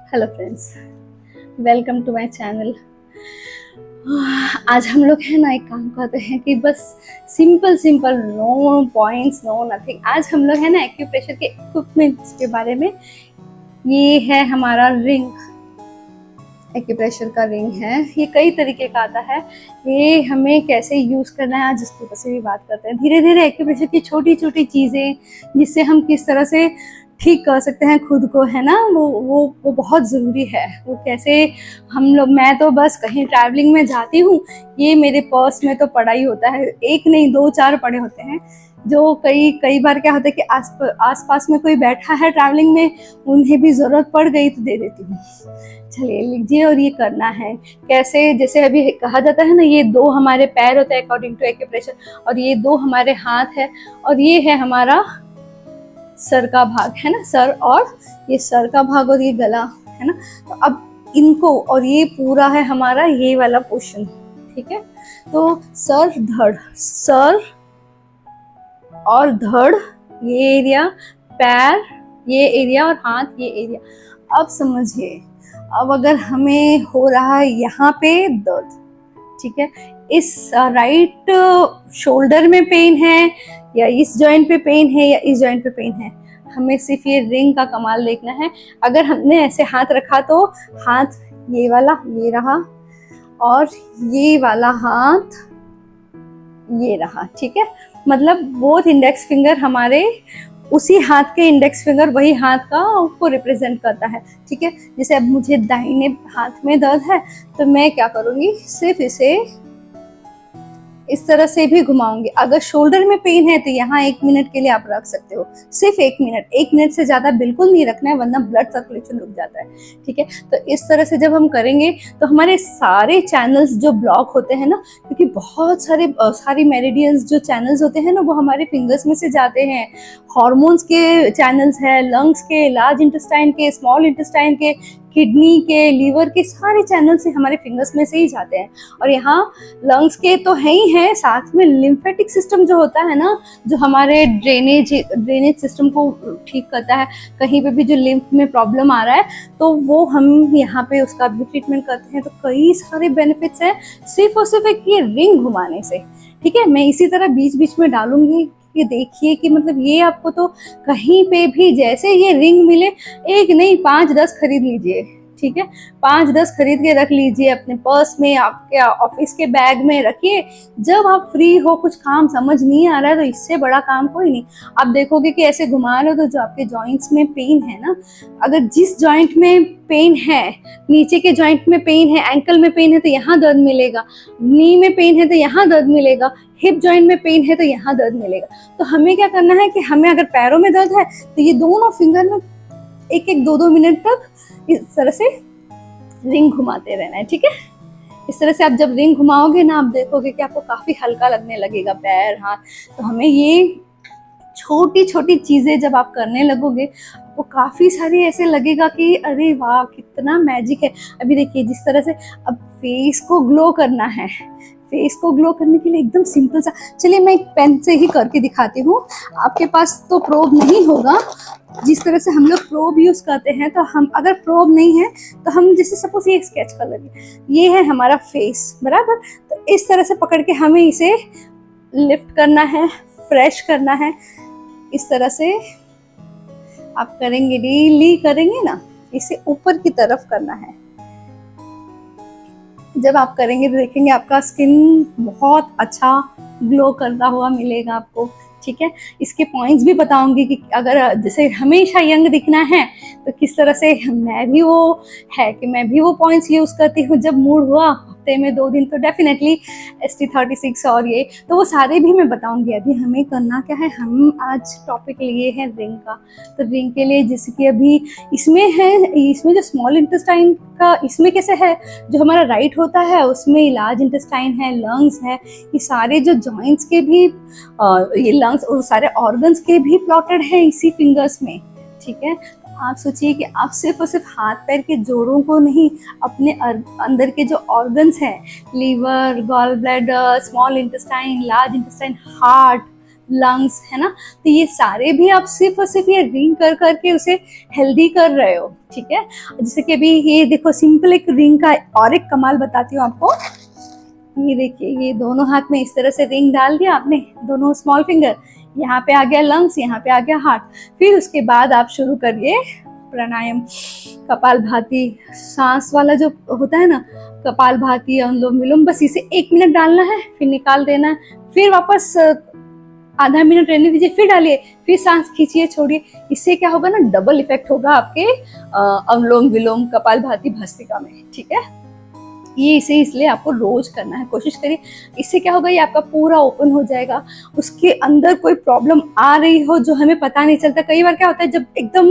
Hello friends, welcome to my channel. आज हम लोग है ना एक काम करते हैं कि बस simple simple, no points, no nothing. आज हम लोग है ना एक्यूप्रेशर के इक्विपमेंट्स के बारे में। ये है हमारा रिंग, एक्यूप्रेशर का रिंग है। ये कई तरीके का आता है, ये हमें कैसे यूज़ करना है आज इसके ऊपर से भी बात करते हैं। धीरे धीरे एक्यूप्रेशर की छोटी छोटी चीज़ें जिससे हम किस तरह से ठीक कर सकते हैं खुद को, है ना, वो बहुत ज़रूरी है। वो कैसे हम लोग, मैं तो बस कहीं ट्रैवलिंग में जाती हूँ, ये मेरे पर्स में तो पड़ा ही होता है। एक नहीं, दो चार पड़े होते हैं। जो कई कई बार क्या होता है कि आस पास में कोई बैठा है ट्रैवलिंग में, उन्हें भी ज़रूरत पड़ गई तो दे देती हूँ, चलिए लीजिए। और ये करना है कैसे, जैसे अभी कहा जाता है ना, ये दो हमारे पैर होते हैं अकॉर्डिंग टू एक्यूप्रेशर, और ये दो हमारे हाथ है, और ये है हमारा सर का भाग, है ना, सर और ये सर का भाग और ये गला, है ना। तो अब इनको, और ये पूरा है हमारा ये वाला पोर्शन, ठीक है। तो सर धड़, सर और धड़ ये एरिया, पैर ये एरिया और हाथ ये एरिया। अब समझिए, अब अगर हमें हो रहा है यहाँ पे दर्द, ठीक है, इस राइट शोल्डर में पेन है, या इस जॉइंट पे पेन है, या इस जॉइंट पे पेन है, हमें सिर्फ ये रिंग का कमाल देखना है। अगर हमने ऐसे हाथ रखा तो हाथ ये वाला ये रहा, और ये वाला हाथ ये रहा, ठीक है। मतलब बोथ इंडेक्स फिंगर हमारे उसी हाथ के इंडेक्स फिंगर वही हाथ का को रिप्रेजेंट करता है, ठीक है। जैसे अब मुझे दाहिने हाथ में दर्द है तो मैं क्या करूँगी, सिर्फ इसे इस तरह से भी घुमाऊंगी। अगर शोल्डर में पेन है तो यहाँ 1 मिनट के लिए आप रख सकते हो, सिर्फ 1 मिनट, 1 मिनट से ज्यादा बिल्कुल नहीं रखना है वरना ब्लड सर्कुलेशन रुक जाता है, ठीक है। तो इस तरह से जब हम करेंगे तो हमारे सारे चैनल्स जो ब्लॉक होते हैं ना, क्योंकि बहुत सारी मेरिडियंस जो चैनल्स होते हैं ना वो हमारे फिंगर्स में से जाते हैं। हॉर्मोन्स के चैनल्स है, लंग्स के, लार्ज इंटेस्टाइन के, स्मॉल इंटेस्टाइन के, किडनी के, लीवर के, सारे चैनल से हमारे फिंगर्स में से ही जाते हैं। और यहाँ लंग्स के तो है ही है, साथ में लिम्फेटिक सिस्टम जो होता है ना, जो हमारे ड्रेनेज सिस्टम को ठीक करता है। कहीं पे भी जो लिम्फ में प्रॉब्लम आ रहा है तो वो हम यहाँ पे उसका भी ट्रीटमेंट करते हैं। तो कई सारे बेनिफिट्स हैं सिर्फ और सिर्फ एक ये रिंग घुमाने से, ठीक है। मैं इसी तरह बीच बीच में डालूंगी, ये देखिए कि मतलब ये आपको तो कहीं पे भी जैसे ये रिंग मिले, एक नहीं 5-10 खरीद लीजिए, ठीक है। 5-10 खरीद के रख लीजिए अपने पर्स में, आपके ऑफिस के बैग में रखिए। जब आप फ्री हो, कुछ काम समझ नहीं आ रहा है, तो इससे बड़ा काम कोई नहीं। आप देखोगे कि ऐसे घुमा रहे हो तो जो आपके जॉइंट्स में पेन है ना, अगर जिस जॉइंट में पेन है, नीचे के जॉइंट में पेन है, एंकल में पेन है तो यहाँ दर्द मिलेगा, नी में पेन है तो यहाँ दर्द मिलेगा, हिप जॉइंट में पेन है तो यहाँ दर्द मिलेगा। तो हमें क्या करना है कि हमें अगर पैरों में दर्द है तो ये दोनों फिंगर में 1-2 मिनट तक इस तरह से रिंग घुमाते रहना है, ठीक है। इस तरह से आप जब रिंग घुमाओगे ना, आप देखोगे कि आपको काफी हल्का लगने लगेगा पैर, हाथ। तो हमें ये छोटी छोटी चीजें जब आप करने लगोगे, आपको काफी सारी ऐसे लगेगा कि अरे वाह कितना मैजिक है। अभी देखिए जिस तरह से अब फेस को ग्लो करना है, फेस को ग्लो करने के लिए एकदम सिंपल सा, चलिए मैं एक पेन से ही करके दिखाती हूँ। आपके पास तो प्रोब नहीं होगा, जिस तरह से हम लोग प्रोब यूज करते हैं, तो हम अगर प्रोब नहीं है तो हम जैसे सपोज ये स्केच कर लेंगे, ये है हमारा फेस, बराबर। तो इस तरह से पकड़ के हमें इसे लिफ्ट करना है, फ्रेश करना है। इस तरह से आप करेंगे, डेली करेंगे ना, इसे ऊपर की तरफ करना है। जब आप करेंगे तो देखेंगे आपका स्किन बहुत अच्छा ग्लो करता हुआ मिलेगा आपको, ठीक है। इसके पॉइंट्स भी बताऊंगी कि अगर जैसे हमेशा यंग दिखना है तो किस तरह से, मैं भी वो पॉइंट्स यूज करती हूँ। जब मूड हुआ हफ्ते में 2 दिन तो डेफिनेटली ST36 और ये तो वो सारे भी मैं बताऊंगी। अभी हमें करना क्या है, हम आज टॉपिक लिए हैं रिंग का। तो रिंग के लिए जैसे कि अभी इसमें है, इसमें जो स्मॉल इंटेस्टाइन का, इसमें कैसे है, जो हमारा राइट होता है उसमें लार्ज इंटेस्टाइन है, लंग्स है, ये सारे जो जॉइंट्स के भी ये लंग्स और सारे ऑर्गन्स के भी प्लॉटेड है इसी फिंगर्स में, ठीक है। आप सोचिए कि आप सिर्फ और सिर्फ हाथ पैर के जोड़ों को नहीं, अपने अंदर के जो ऑर्गन्स हैं, liver, gall bladder, small intestine, large intestine, heart, lungs, है ना। तो ये सारे भी आप सिर्फ और सिर्फ ये रिंग कर करके उसे हेल्दी कर रहे हो, ठीक है। जैसे कि अभी ये देखो सिंपल एक रिंग का और एक कमाल बताती हूँ आपको। ये देखिए, ये दोनों हाथ में इस तरह से रिंग डाल दिया आपने, दोनों स्मॉल फिंगर, यहाँ पे आ गया लंग्स, यहाँ पे आ गया हार्ट। फिर उसके बाद आप शुरू करिए प्राणायाम, कपालभाति, सांस वाला जो होता है ना, कपालभाति, अनुलोम विलोम, बस इसे 1 मिनट डालना है, फिर निकाल देना है, फिर वापस आधा मिनट रहने दीजिए, फिर डालिए, फिर सांस खींचिए, छोड़िए। इससे क्या होगा ना, डबल इफेक्ट होगा आपके अनुलोम विलोम कपालभाति भस्त्रिका में, ठीक है। ये इसे इसलिए आपको रोज करना है, कोशिश करिए। इससे क्या होगा, ये आपका पूरा ओपन हो जाएगा। उसके अंदर कोई प्रॉब्लम आ रही हो जो हमें पता नहीं चलता, कई बार क्या होता है जब एकदम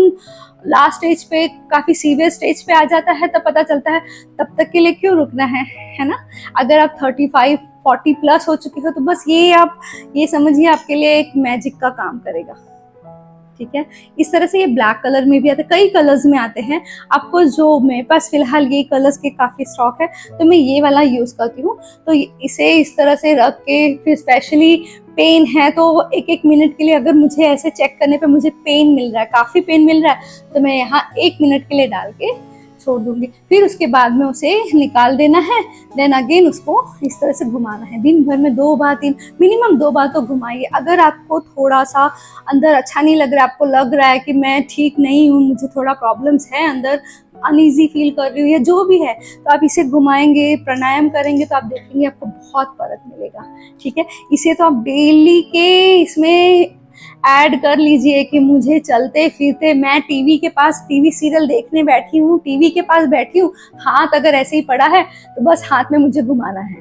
लास्ट स्टेज पे, काफी सीवियर स्टेज पे आ जाता है तब पता चलता है। तब तक के लिए क्यों रुकना है ना। अगर आप 35-40 प्लस हो चुके हो तो बस ये आप ये समझिए आपके लिए एक मैजिक का काम करेगा, ठीक है। इस तरह से ये ब्लैक कलर में भी आते हैं, कई कलर्स में आते हैं। आपको जो मेरे पास फिलहाल ये कलर्स के काफी स्टॉक है तो मैं ये वाला यूज करती हूँ। तो इसे इस तरह से रख के, फिर स्पेशली पेन है तो 1-1 मिनट के लिए, अगर मुझे ऐसे चेक करने पे मुझे पेन मिल रहा है, काफी पेन मिल रहा है, तो मैं यहाँ 1 मिनट के लिए डाल के छोड़ दूंगी। फिर उसके बाद में उसे निकाल देना है। देन अगेन उसको इस तरह से घुमाना है। दिन भर में 2 बार, 3, मिनिमम 2 बार तो घुमाइए। अगर आपको थोड़ा सा अंदर अच्छा नहीं लग रहा है, आपको लग रहा है कि मैं ठीक नहीं हूँ, मुझे थोड़ा प्रॉब्लम्स है अंदर, अनईजी फील कर रही हूँ या जो भी है, तो आप इसे घुमाएंगे, प्राणायाम करेंगे तो आप देखेंगे आपको बहुत फर्क मिलेगा, ठीक है। इसे तो आप डेली के इसमें ऐड कर लीजिए कि मुझे चलते फिरते, मैं टीवी के पास टीवी सीरियल देखने बैठी हूँ, टीवी के पास बैठी हूँ, हाथ अगर ऐसे ही पड़ा है तो बस हाथ में मुझे घुमाना है।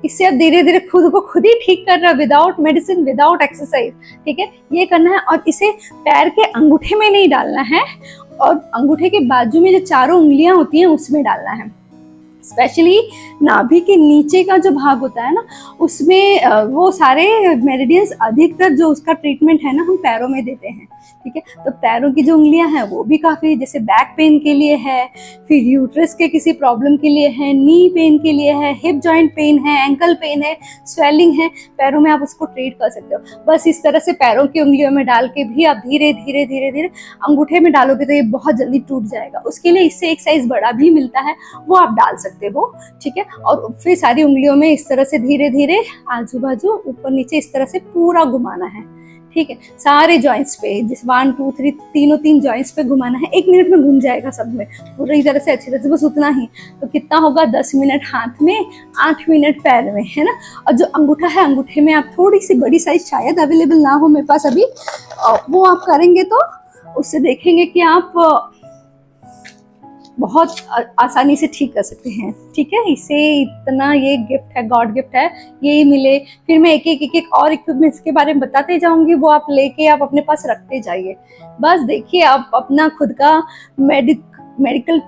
इससे अब धीरे धीरे खुद को खुद ही ठीक कर रहा है, विदाउट मेडिसिन, विदाउट एक्सरसाइज, ठीक है। ये करना है। और इसे पैर के अंगूठे में नहीं डालना है, और अंगूठे के बाजू में जो चारों उंगलियां होती हैं उसमें डालना है। स्पेशली नाभि के नीचे का जो भाग होता है ना, उसमें वो सारे मेरिडियंस, अधिकतर जो उसका ट्रीटमेंट है ना, हम पैरों में देते हैं, ठीक है। तो पैरों की जो उंगलियां हैं वो भी काफी, जैसे बैक पेन के लिए है, फिर यूट्रस के किसी प्रॉब्लम के लिए है, नी पेन के लिए है, हिप जॉइंट पेन है, एंकल पेन है, स्वेलिंग है पैरों में, आप उसको ट्रीट कर सकते हो। बस इस तरह से पैरों की उंगलियों में डाल के भी आप धीरे धीरे धीरे धीरे, अंगूठे में डालोगे तो ये बहुत जल्दी टूट जाएगा। उसके लिए इससे एक साइज बड़ा भी मिलता है, वो आप डाल सकते हो, ठीक है। और फिर सारी उंगलियों में इस तरह से धीरे धीरे आजू बाजू, ऊपर नीचे इस तरह से पूरा घुमाना है, ठीक है। सारे जॉइंट्स पे, जिस 1 2 3 तीन जॉइंट्स पे घुमाना है। 1 मिनट में घूम जाएगा सब में पूरी तरह से, अच्छी तरह से, बस उतना ही। तो कितना होगा, 10 मिनट हाथ में, 8 मिनट पैर में, है ना। और जो अंगूठा है, अंगूठे में आप थोड़ी सी बड़ी साइज शायद अवेलेबल ना हो मेरे पास अभी, वो आप करेंगे तो उससे देखेंगे कि आप बहुत आसानी से ठीक कर सकते हैं, ठीक है। इसे इतना, ये गिफ्ट है, गॉड गिफ्ट है, ये मिले। फिर मैं एक और इक्विपमेंट्स के बारे में बताते जाऊंगी, वो आप लेके आप अपने पास रखते जाइए। बस देखिए, आप अपना खुद का मेडिकल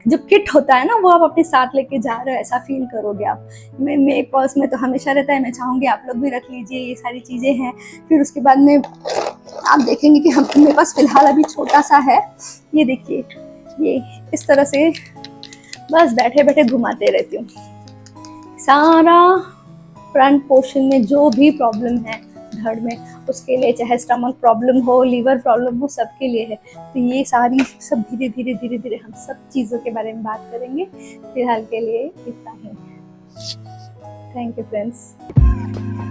जो किट होता है ना, वो आप अपने साथ लेके जा रहे हो, ऐसा फील करोगे आप। मेरे पर्स में तो हमेशा रहता है, मैं चाहूंगी आप लोग भी रख लीजिए, ये सारी चीजें हैं। फिर उसके बाद में आप देखेंगे कि मेरे पास फिलहाल अभी छोटा सा है, ये देखिए, ये इस तरह से बस बैठे बैठे घुमाते रहती हूँ। सारा फ्रंट पोर्शन में जो भी प्रॉब्लम है धड़ में, उसके लिए, चाहे स्टमक प्रॉब्लम हो, लीवर प्रॉब्लम हो, सबके लिए है। तो ये सारी सब धीरे धीरे धीरे धीरे हम सब चीज़ों के बारे में बात करेंगे। फिलहाल के लिए इतना ही। Thank you friends.